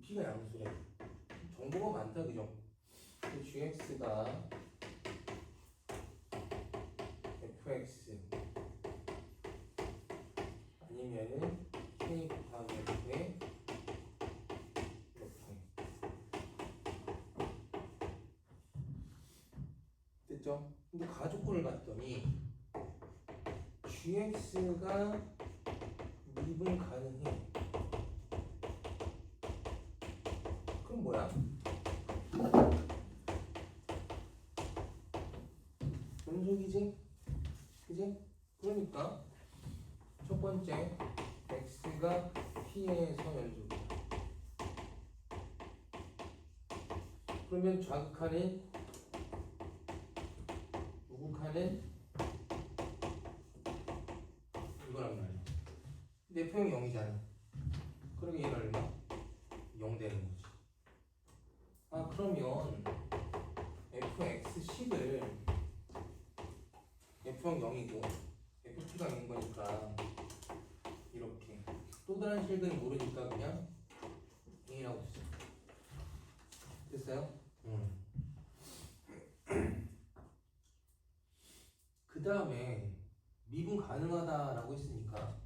P가 양수래. 정보가 많다, 그죠? GX가 fx 아니면은 k 곱하기 f에 이렇게 됐죠? 근데 가족권을 봤더니 gx가 미분 가능해. 그럼 뭐야? 연속이지? 그지? 그러니까 첫 번째 x가 p에서 연속이야. 그러면 좌극하는 우극하는 이거란 말이야. 근데 표형이 0이잖아. 그러면 얘는 얼마? 0 되는 거지. 아, 그러면 fx10을 f형 0이고 ft가 0인 거니까 이렇게 또 다른 실근이 모르니까 그냥 a라고 쓰자. 됐어요? 그 다음에 미분 가능하다라고 했으니까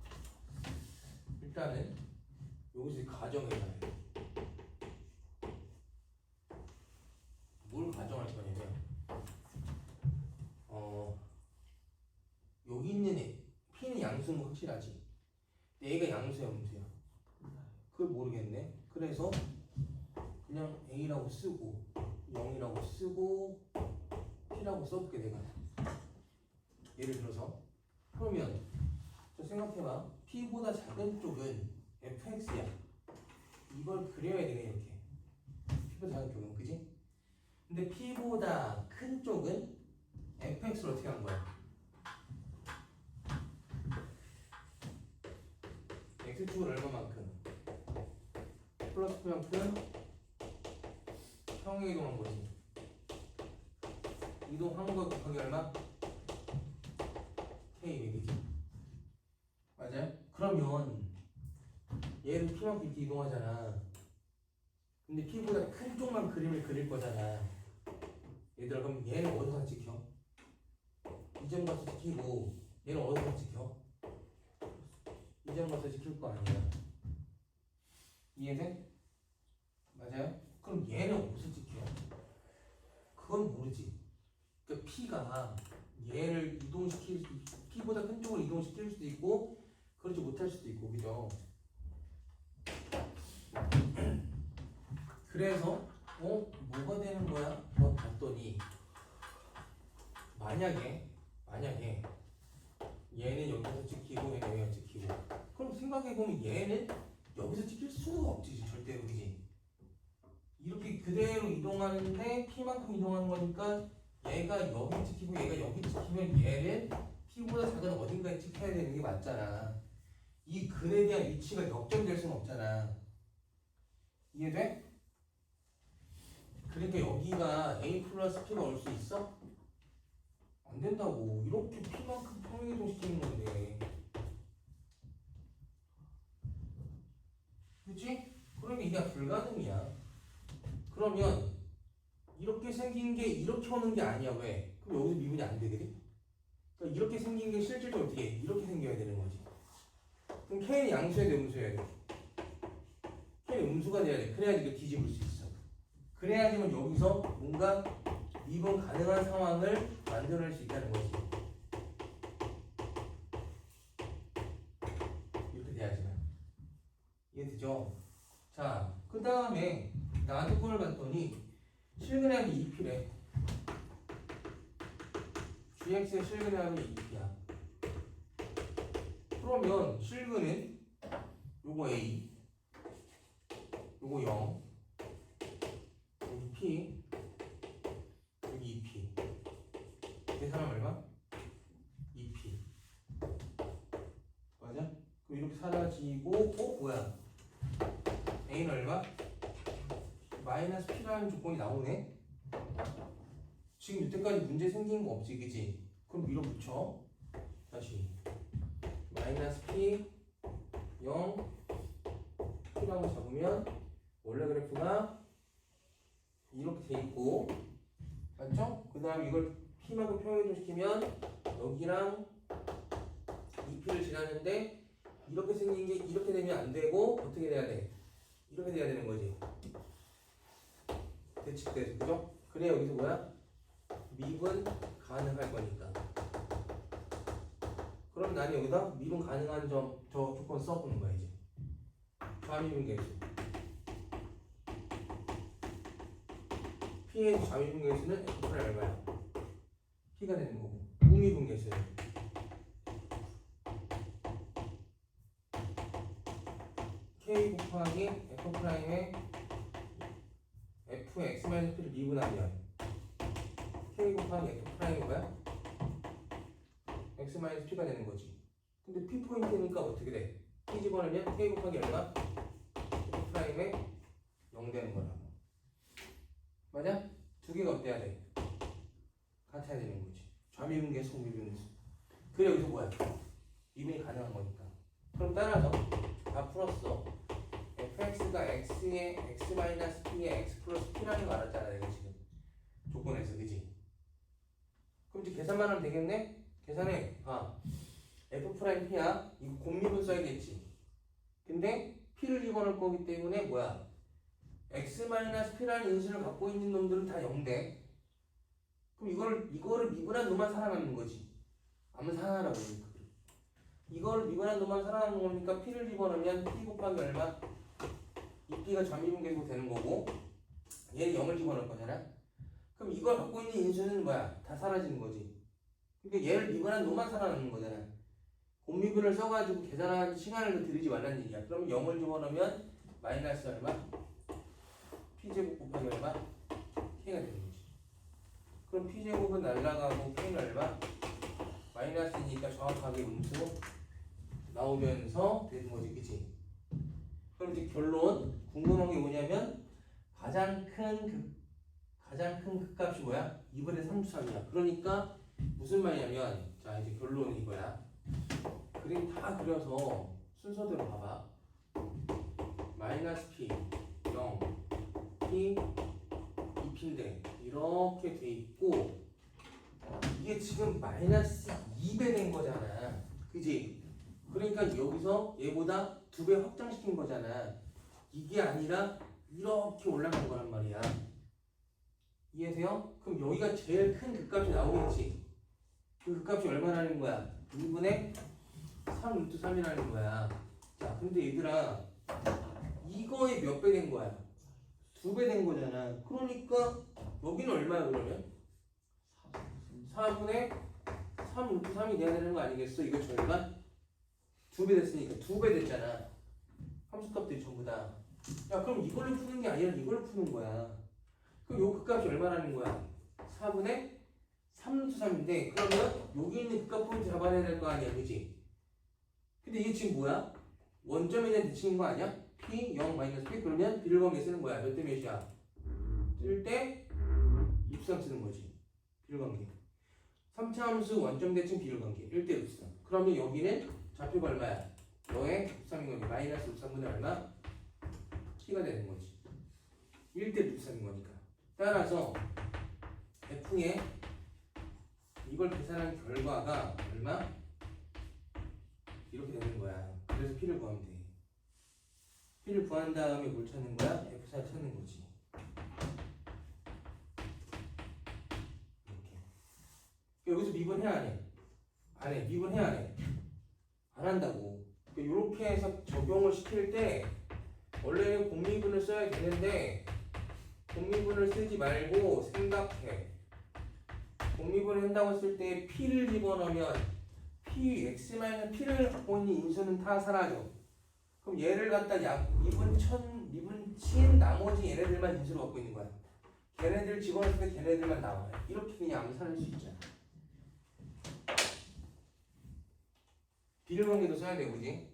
일단은 여기서 가정해봐야 돼. 뭘 가정할 거냐면 여기 있는 애 P는 양수인 거 확실하지? A가 양수야 음수야? 그걸 모르겠네. 그래서 그냥 A라고 쓰고 0이라고 쓰고 P라고 써볼게 내가. 예를 들어서 그러면 저 생각해봐. P보다 작은 쪽은 fx야. 이걸 그려야 되네 이렇게. P보다 작은 쪽은 그지? 근데 P보다 큰 쪽은 fx를 어떻게 한 거야? x축은 얼마만큼? 플러스 표만큼 평에 이동한 거지. 이동한 거 곱하기 얼마? k100이지. 맞아요? 그러면 얘는 P만큼 이렇게 이동하잖아. 근데 P보다 큰 쪽만 그림을 그릴 거잖아. 얘들아, 그럼 얘는 어디서 찍혀? 이 점 가서 찍히고 얘는 어디서 찍혀? 이 점 가서 찍힐 거 아니야. 이해돼? 맞아요? 그럼 얘는 어디서 찍혀? 그건 모르지. 그러니까 P가 얘를 이동시킬 수 있고 P보다 큰 쪽으로 이동시킬 수도 있고 그러지 못할 수도 있고 그죠? 그래서 뭐가 되는 거야? 봤더니 만약에 얘는 여기서 찍히고 얘는 여기서 찍히고 그럼 생각해보면 얘는 여기서 찍힐 수가 없지 절대로. 그지? 이렇게 그대로 이동하는데 P만큼 이동하는 거니까 얘가 여기 찍히고 얘가 여기 찍히면 얘는 P보다 작은 어딘가에 찍혀야 되는 게 맞잖아. 이 근에 대한 위치가 역전될 수는 없잖아. 이해돼? 그러니까 여기가 A 플러스 P가 올 수 있어? 안 된다고. 이렇게 P만큼 평행이동시키는 건데. 그치? 그러면 이게 불가능이야. 그러면 이렇게 생긴 게 이렇게 오는 게 아니야. 왜? 그럼 여기서 미분이 안 되거든? 그러니까 이렇게 생긴 게 실질적으로 어떻게 해? 이렇게 생겨야 되는 거지. 그럼 K는 양수해야 돼? 음수해야 돼? K는 음수가 돼야 돼. 그래야지 이거 뒤집을 수 있어. 그래야지만 여기서 뭔가 미분 가능한 상황을 만들어낼 수 있다는 거지. 이렇게 돼야지만. 이해되죠? 자, 그 다음에 나한테 꼴을 봤더니 실근함이 2P래. GX의 실근함이 2P야. 그러면 실근은 요거 A, 요거 0, 여기 P, 여기 2P. 계산하면 얼마? 2P. 맞아? 그럼 이렇게 사라지고, 뭐야? A는 얼마? 마이너스 P라는 조건이 나오네? 지금 이때까지 문제 생긴 거 없지, 그지? 그럼 밀어붙여. 다시. 마이너스 P, 0, P라고 잡으면 원래 그래 돼 있고, 맞죠? 그 다음 이걸 P만큼 평행이동시키면 여기랑 이 P를 지났는데 이렇게 생긴 게 이렇게 되면 안 되고 어떻게 돼야 돼? 이렇게 돼야 되는 거지. 대칭돼서, 그죠? 그래 여기서 뭐야? 미분 가능할 거니까. 그럼 나는 여기다 미분 가능한 점 저 조건 써보는 거야 이제. 좌미분 계수. P의 좌미분 계수는 F는 얼마야? P가 되는 거고. 우미분 계수는 K 곱하기 F 프라임의 Fx-P를 미분하면 K 곱하기 F 프라임이 뭐야? X-P가 되는 거지. 근데 P 포인트니까 어떻게 돼? P 집어넣으면 K 곱하기 얼마? F 프라임에 0 되는 거라고. 맞아? 두 개가 어때야 돼? 같아야 되는 거지. 좌미분 계수, 우미분 계수. 그래 여기서 뭐야? 미분이 가능한 거니까. 그럼 따라서 다 풀었어. fx가 x의 x-p의 x 플러스 p라는 거 알았잖아 내가 지금 조건에서, 그지? 그럼 이제 계산만 하면 되겠네? 계산해. f 프라임 p야. 이거 곱미분 써야겠지. 근데 p를 집어넣을 거기 때문에 뭐야? x-p라는 인수를 갖고 있는 놈들은 다 0대. 그럼 이거를 미분한 놈만 살아남는 거지. 아무 살아나라고. 이거를 미분한 놈만 살아남는 거니까 p를 집어넣으면 p 곱하기 얼마? 이 p가 좌미분 계수가 되는 거고, 얘는 0을 집어넣을 거잖아. 그럼 이걸 갖고 있는 인수는 뭐야? 다 사라지는 거지. 그러니까 얘를 미분한 놈만 살아남는 거잖아. 곱미분을 써가지고 계산하는 시간을 더 들이지 말라는 얘기야. 그러면 0을 집어넣으면 마이너스 얼마? p제곱 곱하기 얼마? k가 되는 거지. 그럼 p제곱은 날라가고 k는 얼마? 마이너스니까 정확하게 음수 나오면서 되는 거지, 그치? 그럼 이제 결론, 궁금한 게 뭐냐면 가장 큰 극값이 뭐야? 2분의 3수함이야. 그러니까 무슨 말이냐면, 자 이제 결론은 이거야. 그림 다 그려서 순서대로 봐봐. 마이너스 p 0 p 2p인데 이렇게 돼 있고, 이게 지금 마이너스 2배 된 거잖아, 그지? 그러니까 여기서 얘보다 2배 확장시킨 거잖아. 이게 아니라 이렇게 올라간 거란 말이야. 이해돼요? 그럼 여기가 제일 큰 극값이 나오겠지. 그 극값이 얼마라는 거야? 2분의 3 루트 3이라는 거야. 자, 근데 얘들아, 이거에 몇 배 된 거야? 2배 된 거잖아. 그러니까 여기는 얼마야 그러면? 4분의 3 루트 3이 돼야 되는 거 아니겠어? 이거 절반? 2배 됐으니까 2배 됐잖아. 함수값들이 전부 다. 야, 그럼 이걸로 푸는 게 아니라 이걸로 푸는 거야. 그럼 요 극값이 얼마라는 거야? 4분의 3 루트 3인데, 그러면 여기 있는 극값 포인트 잡아내야 될 거 아니야, 그지? 근데 이게 지금 뭐야? 원점에 대한 대칭인 거 아니야? p 0 마이너스 p. 그러면 b를 관계 쓰는 거야. 몇 대 몇이야? 뜰 때 63 쓰는 거지. 비율 관계. 3차 함수 원점 대칭 비율 관계 1대 63. 그러면 여기는 좌표가 얼마야? 너의 63인 거니. 마이너스 63분의 얼마? p가 되는 거지. 1대 63인 거니까. 따라서 f의 이걸 계산한 결과가 얼마? 이렇게 되는 거야. 그래서 p를 구하면 돼. p를 구한 다음에 뭘 찾는 거야? f4 찾는 거지. 이렇게. 여기서 미분해야 안 해? 안 해. 미분해야 안 해? 안 한다고. 이렇게 해서 적용을 시킬 때 원래는 곱미분을 써야 되는데 곱미분을 쓰지 말고 생각해. 곱미분을 한다고 했을 때 p를 집어넣으면 px만은 p를 갖고 있는 인수는 다 사라져. 그럼 얘를 갖다 미분 친 나머지 얘네들만 인수를 갖고 있는 거야. 걔네들 집어넣을 때 걔네들만 나와. 이렇게 그냥 암산할 수 있잖아. 비율 관계도 써야 되고, 그지?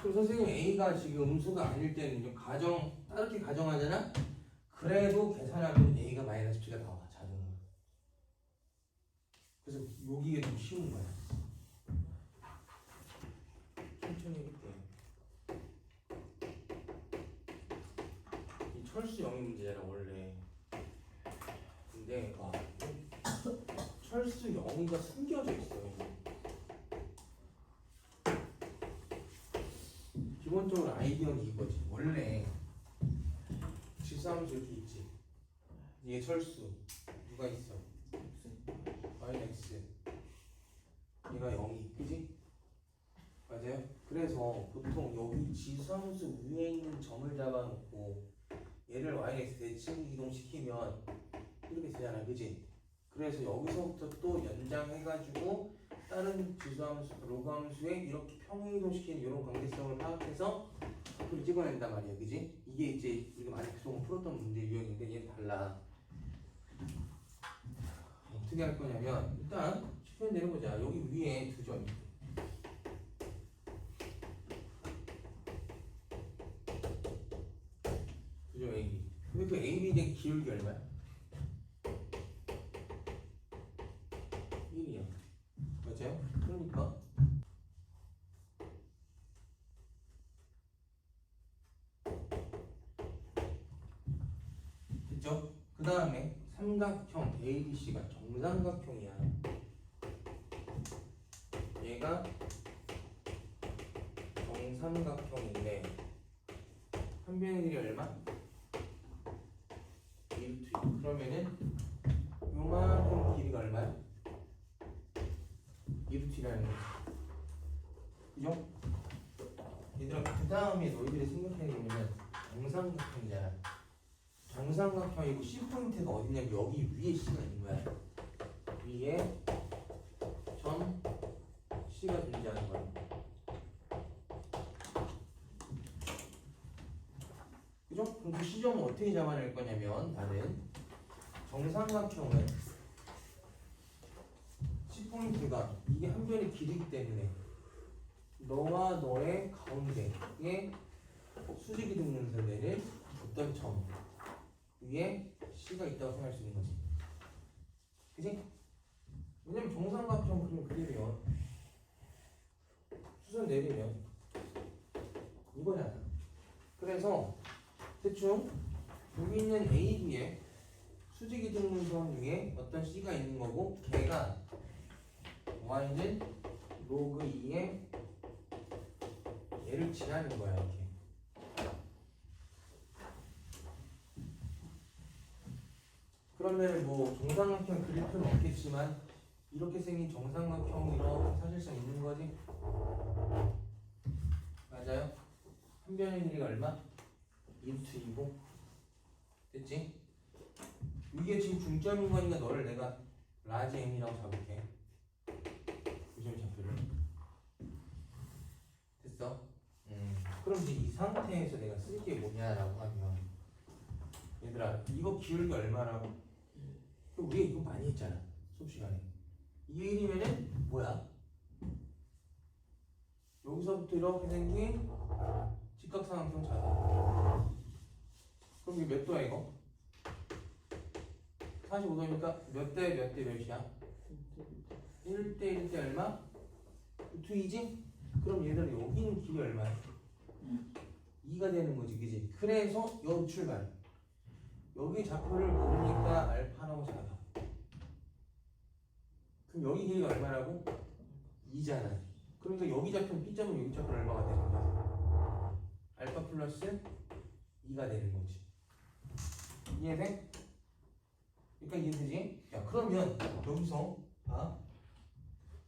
그럼 선생님 A가 지금 음수가 아닐 때는 따르게 가정하잖아? 그래도 계산하면 A가 마이너스 B가 나와, 자동으로. 그래서 여기가 좀 쉬운 거야. 천천히 해볼게요. 철수 0이 문제잖아 원래. 근데 와 철수 0이가 숨겨져 있어. 기본적으로 아이디어는 이거지. 원래 질서함수 이렇게 있지. 이게 철수 누가 있어? y는 x. 얘가 0이 그지? 맞아요? 그래서 보통 여기 지수함수 위에 있는 점을 잡아놓고 얘를 yx 대칭 이동시키면 이렇게 되잖아 그지? 그래서 여기서부터 또 연장해가지고 다른 지수함수, 로그함수에 이렇게 평행이동시키는 이런 관계성을 파악해서 그걸 찍어낸단 말이야 그지? 이게 이제 우리가 많이 그동안 풀었던 문제 유형인데 얘는 달라. 어떻게 할 거냐면 일단 표현 내려보자. 여기 위에 두 점. 두 점 AB. 근데 그 AB에 대한 기울기 얼마야? 1이야. 맞아요? 그러니까 됐죠? 그 다음에 삼각형 ABC가 정삼각형이야. 얘가 정삼각형인데 한 변의 길이 얼마? 1루트 2. 그러면은 요만큼 길이가 얼마야? 2루트 2라는 거지. 그죠? 얘들아 그 다음에 너희들이 생각해야 되는 정삼각형이잖아. 정삼각형이고 C포인트가 어디냐면 여기 위에 C가 있는 거야. 위에 점 C가 존재하는 거야. 그죠? 그럼 그 시점을 어떻게 잡아낼 거냐면 나는 정삼각형은 C포인트가 이게 한 변의 길이기 때문에 너와 너의 가운데에 수직이 등분선 되는 어떤 점 위에 C가 있다고 생각할 수 있는 거지. 그치? 왜냐면 정삼각형 그림 그리면 수선 내리면 이거잖아. 그래서 대충 여기 있는 AB에 수직이 등분선 위에 어떤 C가 있는 거고 걔가 Y는 로그 2에 얘를 지나는 거야 이렇게. 그러면 뭐 정삼각형 그릴 필요는 없겠지만 이렇게 생긴 정삼각형이 이렇게 사실상 있는 거지. 맞아요? 한 변의 길이가 얼마? 2루트 2고 됐지? 이게 지금 중점인 거니까 너를 내가 라지 M이라고 잡을게. 요즘 좌표를 됐어? 그럼 이제 이 상태에서 내가 쓸 게 뭐냐라고 하면 얘들아 이거 기울기 얼마라고? 우리 이거 많이 했잖아 수업 시간에. 이게 1이면은 뭐야? 여기서부터 이렇게 생긴 직각삼각형 잡아. 그럼 이게 몇 도야 이거? 45도니까 몇 대 몇 대 몇이야? 1대 1대 얼마? 루트 2지? 그럼 얘들은 여기는 길이 얼마야? 2가 되는 거지 그지? 그래서 여기 출발. 여기 좌표를 모르니까 알파라고 잡아. 그럼 여기 길이가 얼마라고? 2잖아. 그러니까 여기 좌표는 P점은 여기 좌표는 얼마가 되는 거야? 알파 플러스 2가 되는 거지. 이해돼? 그러니까 이해되지? 야 그러면 여기서 봐.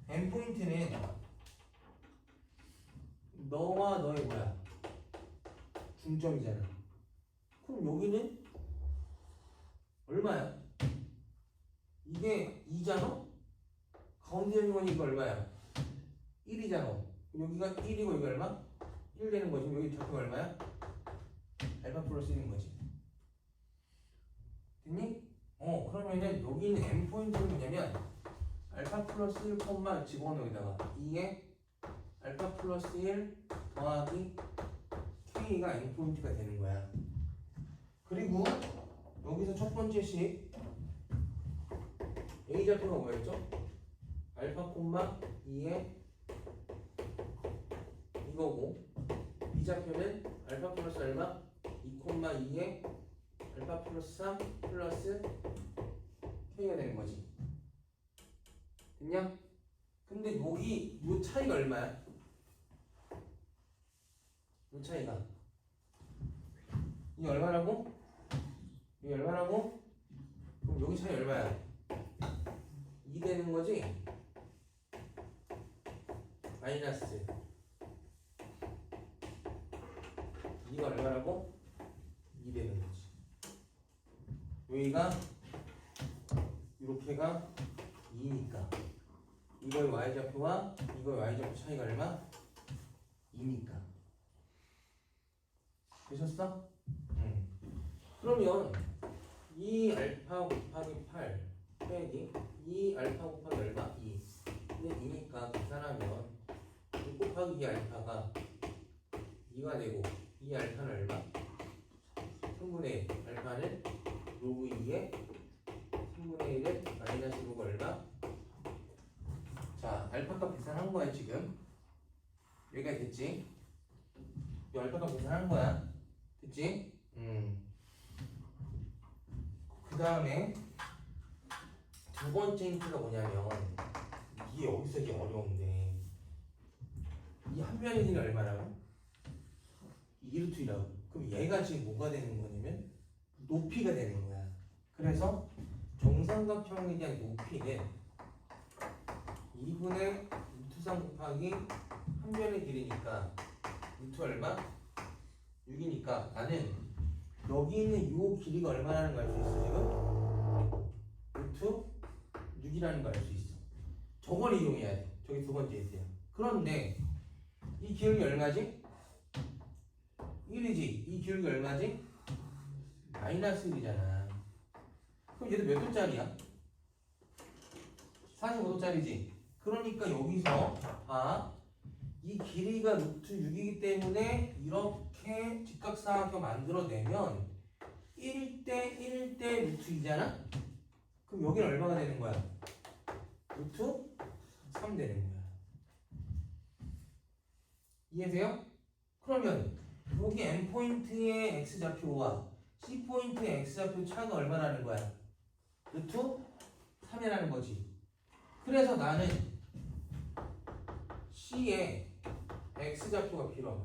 N포인트는 너와 너의 뭐야? 중점이잖아. 그럼 여기는 얼마야? 이게 2잖아? 가운데 있는 건 이거 얼마야? 1이잖아. 여기가 1이고 여기 얼마? 1 되는 거지. 여기 좌표가 얼마야? 알파 플러스 1인 거지. 됐니? 그러면은 여기 있는 N포인트는 뭐냐면 알파 플러스 1, 집어넣어 여기다가 2에 알파 플러스 1 더하기 K가 N포인트가 되는 거야. 그리고 여기서 첫 번째 식 A 좌표가 뭐였죠? 알파 2에 이거고 B 좌표는 알파 플러스 얼마? 2, 2에 알파 플러스 3 플러스 K가 되는 거지. 됐냐? 근데 여기 요 차이가 얼마야? 요 차이가 이게 얼마라고? 이게 얼마라고? 그럼 여기 차이 얼마야? 2 되는 거지? 마이너스 이거 얼마라고? 2 되는 거지. 여기가 이렇게가 2니까 이거의 y좌표와 이거의 y좌표 차이가 얼마? 2니까. 되셨어? 그러면 이 알파 곱하기 8 빼기 이 알파 곱하기 얼마? 2 근데 2니까 계산하면 이 곱하기 이 알파가 2가 되고 이 알파는 얼마? 3분의 1 알파는 로그 2에 3분의 1에 마이너스 로그 얼마? 자 알파값 계산한 거야 지금. 여기가 됐지? 이 알파값 계산한 거야. 됐지? 그 다음에 두 번째 힌트가 뭐냐면 이게 여기서 이게 어려운데 이 한 변의 길이 얼마라고? 2루트이라고. 그럼 얘가 지금 뭐가 되는 거냐면 높이가 되는 거야. 그래서 정삼각형에 대한 높이는 2분의 루트 3 곱하기 한 변의 길이니까 루트 얼마? 6이니까 나는 여기 있는 이 길이가 얼마라는 걸 알 수 있어 지금? 루트 6이라는 걸 알 수 있어. 저걸 이용해야 돼. 저기 두 번째 힌트야. 그런데 이 기울기 얼마지? 1이지. 이 기울기 얼마지? 마이너스 1이잖아. 그럼 얘도 몇 도짜리야? 45도짜리지. 그러니까 여기서 이 길이가 루트 6이기 때문에 이렇게 직각사각형 만들어내면 1대 1대 루트 2잖아? 그럼 여기는 얼마가 되는 거야? 루트 3 되는 거야. 이해돼요? 그러면 여기 N포인트의 X좌표와 C포인트의 X좌표 차가 얼마라는 거야? 루트 3이라는 거지. 그래서 나는 C의 X좌표가 필요해.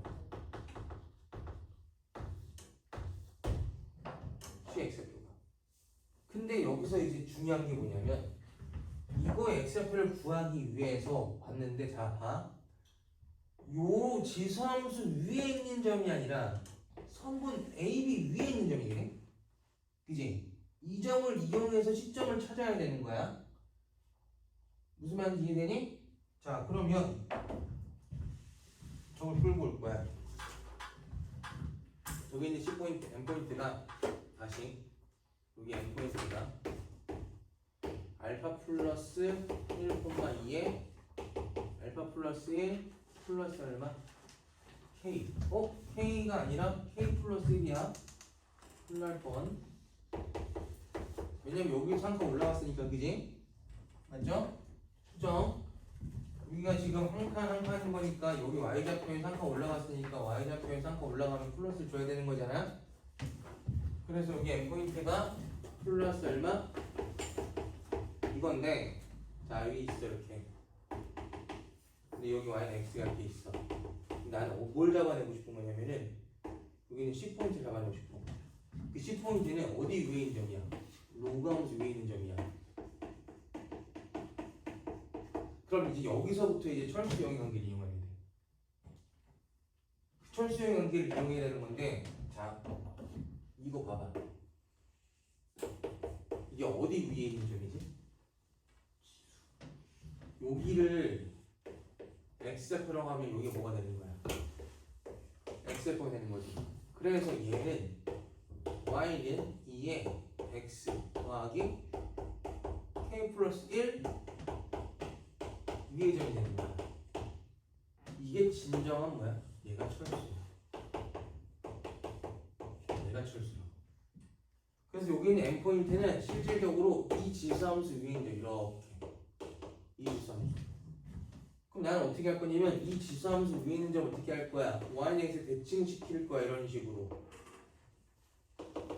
C X좌표가. 근데 여기서 이제 중요한 게 뭐냐면 이거의 X좌표를 구하기 위해서 봤는데 자 봐. 요 지수함수 위에 있는 점이 아니라 선분 AB 위에 있는 점이네. 그지? 이 점을 이용해서 시점을 찾아야 되는 거야. 무슨 말인지 이해되니? 자 그러면 저걸 끌고 올 거야. 저기 있는 C포인트, N포인트가 다시 여기 N포인트가 알파 플러스 1,2에 알파 플러스 1 플러스 얼마? K. K가 아니라 K 플러스 1이야. 큰일 날 뻔. 왜냐면 여기 상가 올라갔으니까, 그지? 맞죠? 수정. 여기가 지금 한 칸 한 칸인 거니까 여기 Y좌표에 상가 올라갔으니까 Y좌표에 상가 올라가면 플러스를 줘야 되는 거잖아? 그래서 여기 N포인트가 플러스 얼마? 이건데, 자, 여기 있어, 이렇게. 근데 여기 Y는 X가 이렇게 있어. 나는 뭘 잡아내고 싶은 거냐면은 여기는 C포인트 잡아내고 싶어. 그 C포인트는 어디 위에 있는 점이야? 로그 함수 위에 있는 점이야. 그럼 이제 여기서부터 이제 철수형의 관계를 이용하면 돼. 철수형의 관계를 이용해야 되는 건데, 자, 이거 봐봐. 이게 어디 위에 있는 점이지? 여기를 X좌표라고 하면 여기 뭐가 되는 거야? X좌표가 되는 거지. 그래서 얘는 Y는 2에 X 더하기 K 플러스 1 위의 점이 되는 거야. 이게 진정한 뭐야? 얘가 철수야. 얘가 철수야. 그래서 여기 있는 N포인트는 실질적으로 이 지수함수 위에 있는 이렇게 이 지수함수. 그럼 나는 어떻게 할 거냐면 이 지수함수 위에 있는 점 어떻게 할 거야? Y는 X에 대칭시킬 거야. 이런 식으로.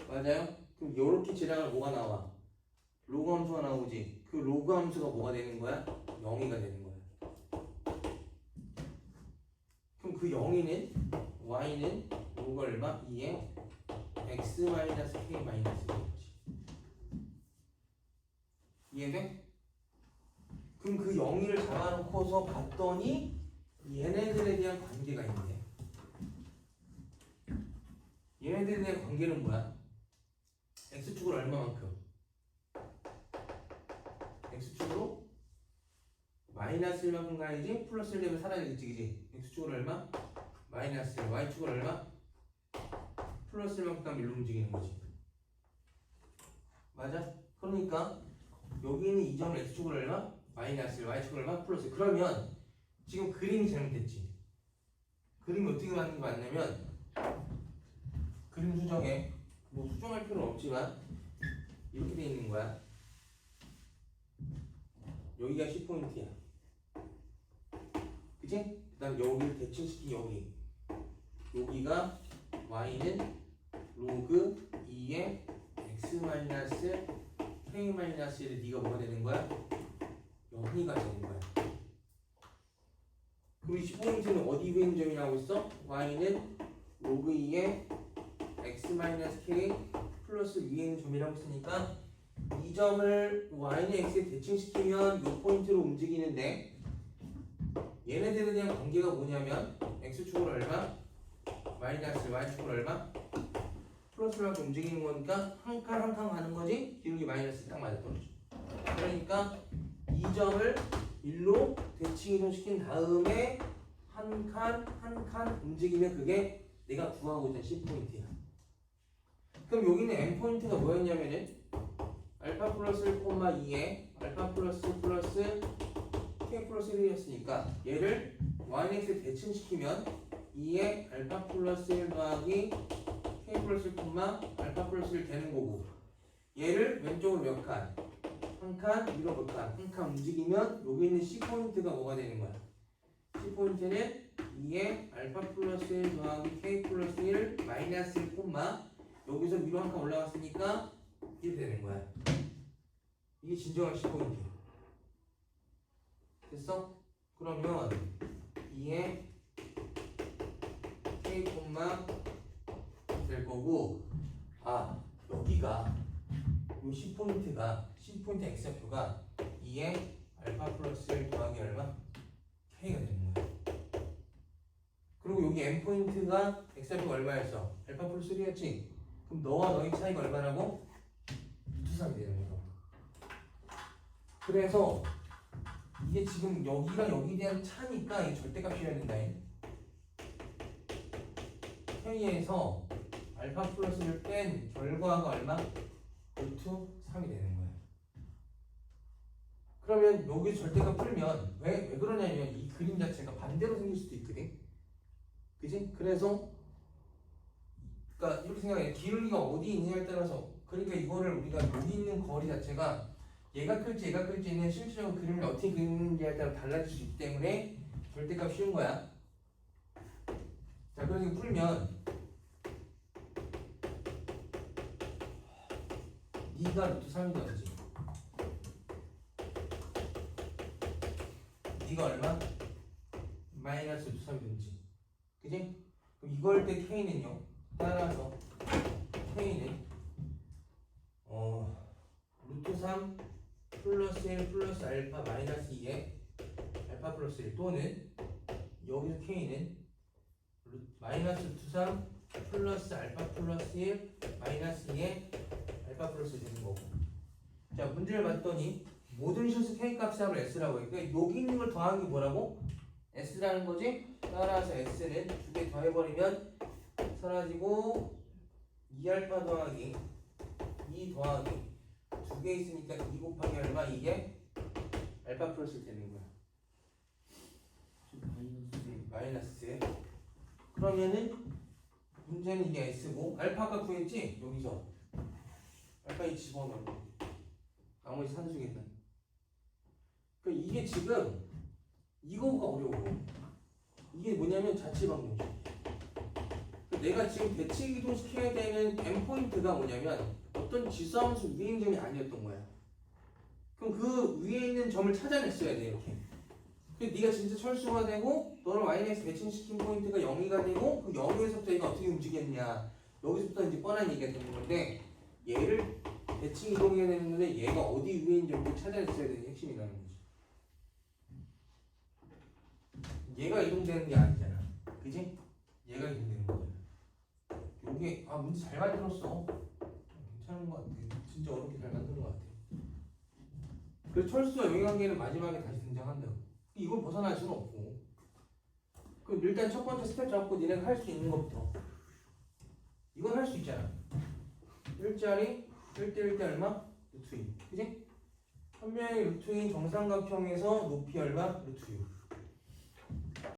맞아요? 그럼 요렇게 지나가면 뭐가 나와? 로그 함수가 나오지. 그 로그 함수가 뭐가 되는 거야? 0이가 되는 거야. 그럼 그 0이는 y는 로그 얼마? 2에 x 마이너스 k 마이너스 1이지. 이해돼? 그럼 그 0을 잡아놓고서 봤더니 얘네들에 대한 관계가 있네. 얘네들에 대한 관계는 뭐야? x축으로 얼마만큼? x축으로 마이너스 1만큼 가야지 플러스 1 되면 사라지겠지, 그지? x축으로 얼마? 마이너스 1. y축으로 얼마? 플러스 1만큼 가면 1로 움직이는 거지. 맞아? 그러니까 여기는 이 점을 x축으로 얼마? 마이너스 1, y축으로 얼마? 플러스 1. 그러면 지금 그림이 잘못됐지. 그림이 어떻게 맞냐면 그림 수정에 뭐 수정할 필요는 없지만 이렇게 돼 있는 거야. 여기가 C포인트야. 그치? 그 다음 여기를 대칭시킨 여기가 y는 로그 2의 x 마이너스 k 마이너스 1의 네가 뭐가 되는 거야? 0이가 되는 거야. 그리고 이 C포인트는 어디 위에 있는 점이라고 했어? y는 로그 2의 x 마이너스 k 플러스 위에 있는 점이라고 했으니까 이 점을 y는 x에 대칭시키면 이 포인트로 움직이는데 얘네들에 대한 관계가 뭐냐면 x축으로 얼마? 마이너스 y축으로 얼마? 플러스만큼 움직이는 거니까 한 칸 한 칸 가는 거지? 기울기 마이너스 딱 맞아떨어져. 그러니까 이 점을 1로 대칭 이동시킨 다음에 한 칸 한 칸 움직이면 그게 내가 구하고 있던 C포인트야. 그럼 여기는 N포인트가 뭐였냐면은 알파 플러스 1, 2에 알파 플러스 K 플러스 1이었으니까 얘를 yx에 대칭시키면 2에 알파 플러스 1 더하기 K 플러스 1, 알파 플러스 1 되는 거고 얘를 왼쪽으로 몇 칸? 한 칸, 위로 몇 칸? 한 칸 움직이면 여기 있는 C포인트가 뭐가 되는 거야? C포인트는 2에 알파 플러스 1 더하기 K 플러스 1 마이너스 1, 여기서 위로 한 칸 올라갔으니까 이렇게 되는 거야. 이게 진정한 C포인트야. 됐어? 그러면 2에 K, 될 거고 여기가 이 C포인트가 C포인트 X좌표가 2에 알파 플러스 1 더하기 얼마? K가 되는 거야. 그리고 여기 N포인트가 X좌표가 얼마였어? 알파 플러스 1이었지? 그럼 너와 너의 차이가 얼마라고? 2,3이 되는 거야. 그래서 이게 지금 여기가 여기에 대한 차니까 이게 절대값이어야 된다. K에서 알파 플러스를 뺀 결과가 얼마? 루트 3이 되는 거예요. 그러면 여기 절대값 풀면 왜 그러냐면 이 그림 자체가 반대로 생길 수도 있거든. 그지? 그래서 그러니까 이렇게 생각해. 기울기가 어디 있느냐에 따라서 그러니까 이거를 우리가 여기 있는 거리 자체가 얘가 클지 얘가 클지는 실질적으로 그림을 어떻게 그리는지에 따라 달라질 수 있기 때문에 절대값 쉬운 거야. 자, 그래서 풀면 네가 루트 3이던지 네가 얼마? 마이너스 루트 3이던지 그지? 그럼 이걸 때 K는요 따라서 K는 루트 3 플러스 1 플러스 알파 마이너스 2에 알파 플러스 1 또는 여기서 K는 마이너스 루트 3 플러스 알파 플러스 1 마이너스 2에 알파 플러스 1 되는 거고. 자, 문제를 봤더니 모든 실수 K 값의 합을 S라고 해. 그러니까 여기 있는 걸 더한 게 뭐라고? S라는 거지? 따라서 S는 두 개 더해버리면 사라지고 2알파 더하기 2 더하기 두 개 있으니까 2 곱하기 얼마? 이게 알파 플러스 되는 거야. 마이너스. 그러면은 문제는 이게 S고 알파 아까 구했지? 여기서 알파에 집어넣고 나머지 산수겠다. 그러니까 이게 지금 이거가 어려워. 이게 뭐냐면 자취방정식. 내가 지금 대칭 이동시켜야 되는 end포인트가 뭐냐면 어떤 지수함수 위에 있는 점이 아니었던 거야. 그럼 그 위에 있는 점을 찾아냈어야 돼 이렇게. 그래서 네가 진짜 철수가 되고 너를 yx 대칭시킨 포인트가 0이가 되고 그 0에서부터 얘가 어떻게 움직였냐 여기서부터 이제 뻔한 얘기가 되는 건데 얘를 대칭 이동해야 되는데 얘가 어디 위에 있는지 찾아냈어야 되는 핵심이라는 거지. 얘가 이동되는 게 아니잖아. 그지? 얘가 이동되는 거잖아. 요게 문제 잘 만들었어. 괜찮은 것 같아. 진짜 어렵게 잘 만든 것 같아. 그래서 철수와 영역관계는 마지막에 다시 등장한다. 이걸 벗어날 수는 없고. 그럼 일단 첫 번째 스텝 잡고 니네가 할 수 있는 것부터. 이건 할 수 있잖아. 1짜리 1대1대 얼마? 루트 2. 그지? 한 명의 루트 2 정삼각형에서 높이 얼마? 루트 6.